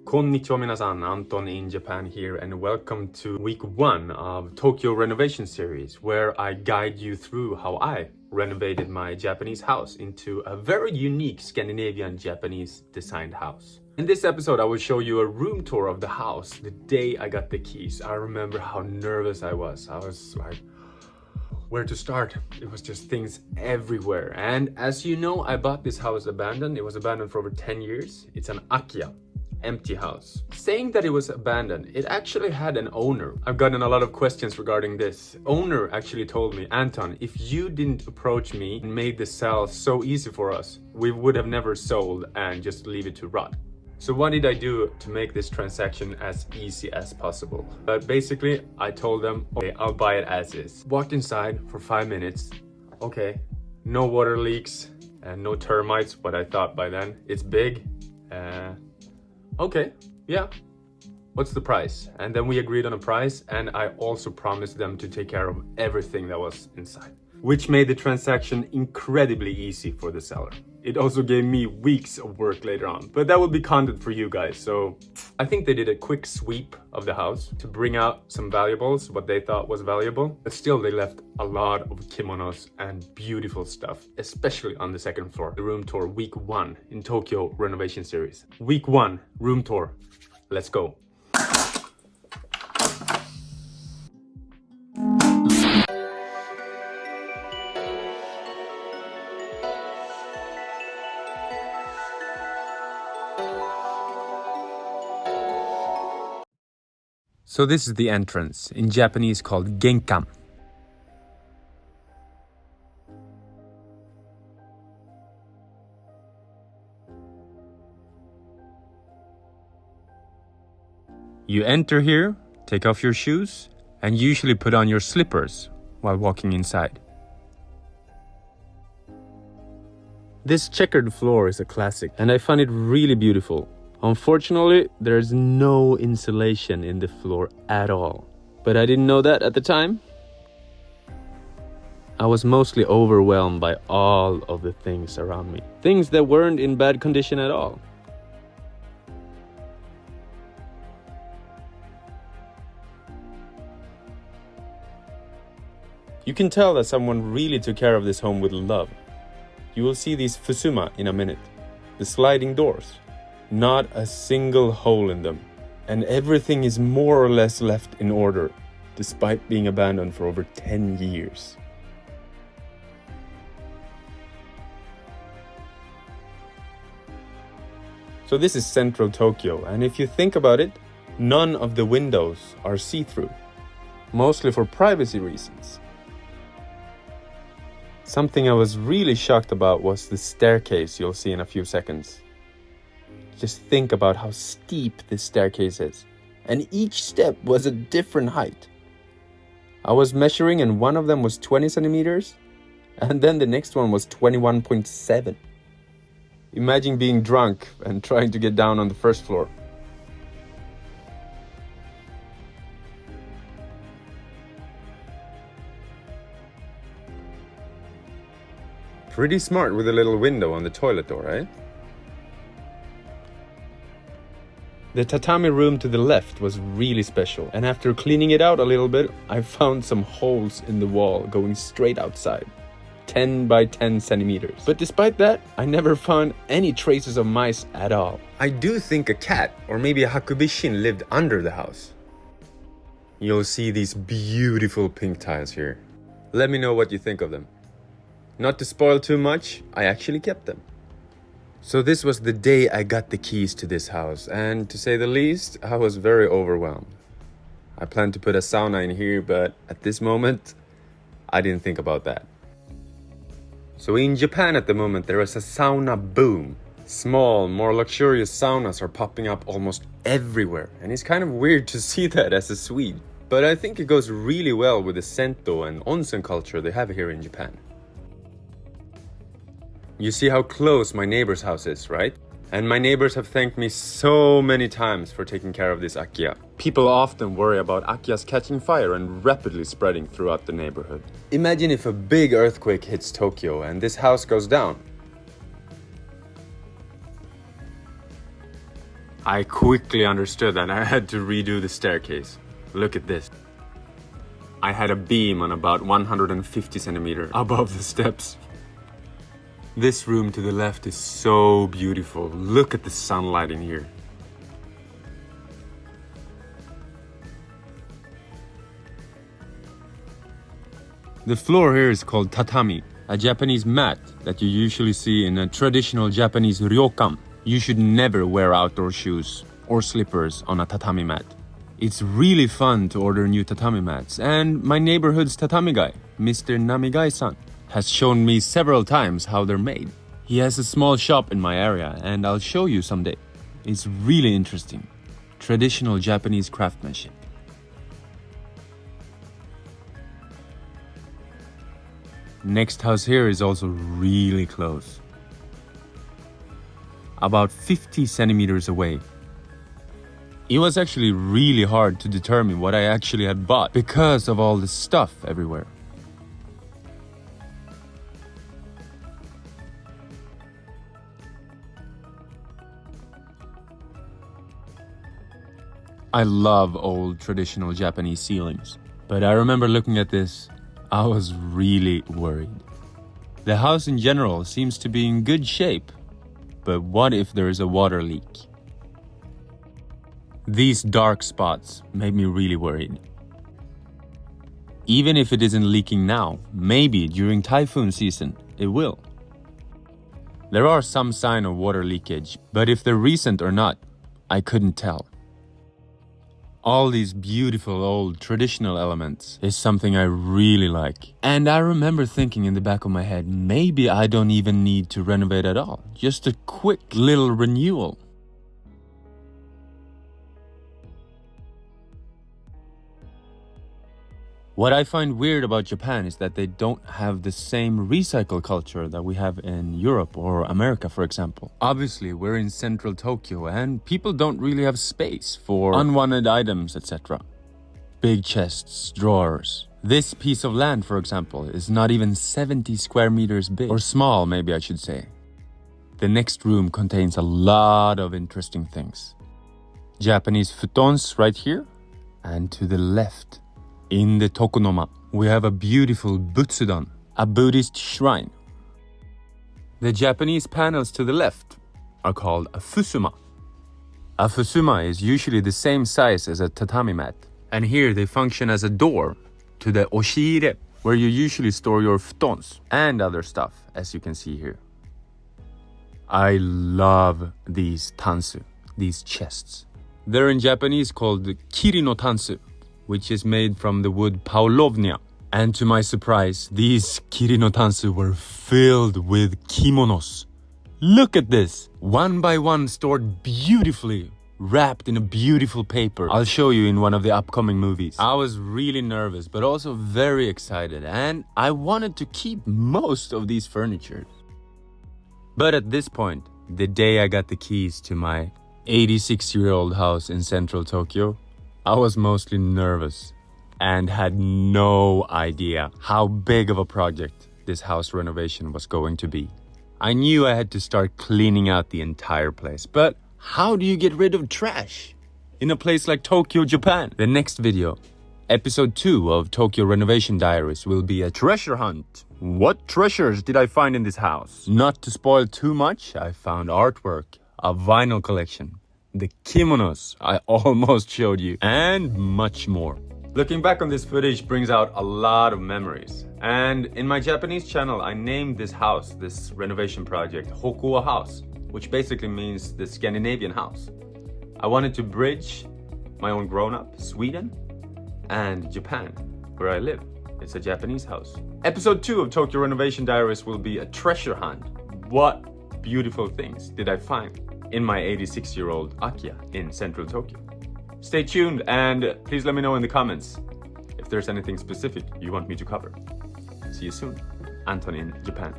Konnichiwa minasan, Anton in Japan here, and welcome to week 1 of Tokyo Renovation Series, where I guide you through how I renovated my Japanese house into a very unique Scandinavian Japanese designed house. In this episode, I will show you a room tour of the house the day I got the keys. I remember how nervous I was. I was like, where to start? It was just things everywhere. And as you know, I bought this house abandoned. It was abandoned for over 10 years. It's an akiya, empty house. Saying that it was abandoned, it actually had an owner. I've gotten a lot of questions regarding this. Owner actually told me, Anton, if you didn't approach me and made the sale so easy for us, we would have never sold and just leave it to rot. So what did I do to make this transaction as easy as possible? But basically, I told them, okay, I'll buy it as is. Walked inside for 5 minutes. Okay, no water leaks and no termites, what I thought by then. It's big. Okay, yeah. What's the price? And then we agreed on a price, and I also promised them to take care of everything that was inside, which made the transaction incredibly easy for the seller. It also gave me weeks of work later on, but that will be content for you guys. So I think they did a quick sweep of the house to bring out some valuables, what they thought was valuable, but still they left a lot of kimonos and beautiful stuff, especially on the second floor. The room tour week 1 in Tokyo Renovation Series. Week 1 room tour. Let's go. So this is the entrance, in Japanese called genkan. You enter here, take off your shoes, and usually put on your slippers while walking inside. This checkered floor is a classic, and I find it really beautiful. Unfortunately, there's no insulation in the floor at all. But I didn't know that at the time. I was mostly overwhelmed by all of the things around me. Things that weren't in bad condition at all. You can tell that someone really took care of this home with love. You will see these fusuma in a minute. The sliding doors. Not a single hole in them, and everything is more or less left in order, despite being abandoned for over 10 years. So this is central Tokyo, and if you think about it, none of the windows are see-through, mostly for privacy reasons. Something I was really shocked about was the staircase you'll see in a few seconds. Just think about how steep this staircase is. And each step was a different height. I was measuring and one of them was 20 centimeters. And then the next one was 21.7. Imagine being drunk and trying to get down on the first floor. Pretty smart with a little window on the toilet door, right? The tatami room to the left was really special, and after cleaning it out a little bit, I found some holes in the wall going straight outside, 10 by 10 centimeters. But despite that, I never found any traces of mice at all. I do think a cat, or maybe a hakubishin, lived under the house. You'll see these beautiful pink tiles here. Let me know what you think of them. Not to spoil too much, I actually kept them. So this was the day I got the keys to this house, and to say the least, I was very overwhelmed. I planned to put a sauna in here, but at this moment, I didn't think about that. So in Japan at the moment, there is a sauna boom. Small, more luxurious saunas are popping up almost everywhere, and it's kind of weird to see that as a Swede. But I think it goes really well with the sento and onsen culture they have here in Japan. You see how close my neighbor's house is, right? And my neighbors have thanked me so many times for taking care of this akiya. People often worry about akiyas catching fire and rapidly spreading throughout the neighborhood. Imagine if a big earthquake hits Tokyo and this house goes down. I quickly understood that I had to redo the staircase. Look at this. I had a beam on about 150 centimeters above the steps. This room to the left is so beautiful. Look at the sunlight in here. The floor here is called tatami, a Japanese mat that you usually see in a traditional Japanese ryokan. You should never wear outdoor shoes or slippers on a tatami mat. It's really fun to order new tatami mats, and my neighborhood's tatami guy, Mr. Namigai-san, has shown me several times how they're made. He has a small shop in my area, and I'll show you someday. It's really interesting. Traditional Japanese craftsmanship. Next house here is also really close. About 50 centimeters away. It was actually really hard to determine what I actually had bought because of all the stuff everywhere. I love old traditional Japanese ceilings, but I remember looking at this, I was really worried. The house in general seems to be in good shape, but what if there is a water leak? These dark spots made me really worried. Even if it isn't leaking now, maybe during typhoon season it will. There are some signs of water leakage, but if they're recent or not, I couldn't tell. All these beautiful old traditional elements is something I really like. And I remember thinking in the back of my head, maybe I don't even need to renovate at all. Just a quick little renewal. What I find weird about Japan is that they don't have the same recycle culture that we have in Europe or America, for example. Obviously, we're in central Tokyo and people don't really have space for unwanted items, etc. Big chests, drawers. This piece of land, for example, is not even 70 square meters big. Or small, maybe I should say. The next room contains a lot of interesting things. Japanese futons right here, and to the left, in the tokonoma, we have a beautiful butsudan, a Buddhist shrine. The Japanese panels to the left are called a fusuma. A fusuma is usually the same size as a tatami mat, and here they function as a door to the oshiire, where you usually store your futons and other stuff, as you can see here. I love these tansu, these chests. They're in Japanese called kiri no tansu, which is made from the wood paulovnia. And to my surprise, these kiri no tansu were filled with kimonos. Look at this! One by one stored beautifully, wrapped in a beautiful paper. I'll show you in one of the upcoming movies. I was really nervous, but also very excited, and I wanted to keep most of these furniture. But at this point, the day I got the keys to my 86-year-old house in central Tokyo, I was mostly nervous and had no idea how big of a project this house renovation was going to be. I knew I had to start cleaning out the entire place, but how do you get rid of trash in a place like Tokyo, Japan? The next video, episode 2 of Tokyo Renovation Diaries, will be a treasure hunt. What treasures did I find in this house? Not to spoil too much, I found artwork, a vinyl collection, the kimonos I almost showed you, and much more. Looking back on this footage brings out a lot of memories. And in my Japanese channel, I named this house, this renovation project, Hokuo House, which basically means the Scandinavian house. I wanted to bridge my own grown-up, Sweden, and Japan, where I live. It's a Japanese house. Episode 2 of Tokyo Renovation Diaries will be a treasure hunt. What beautiful things did I find in my 86-year-old akiya in central Tokyo? Stay tuned and please let me know in the comments if there's anything specific you want me to cover. See you soon. Anton in Japan.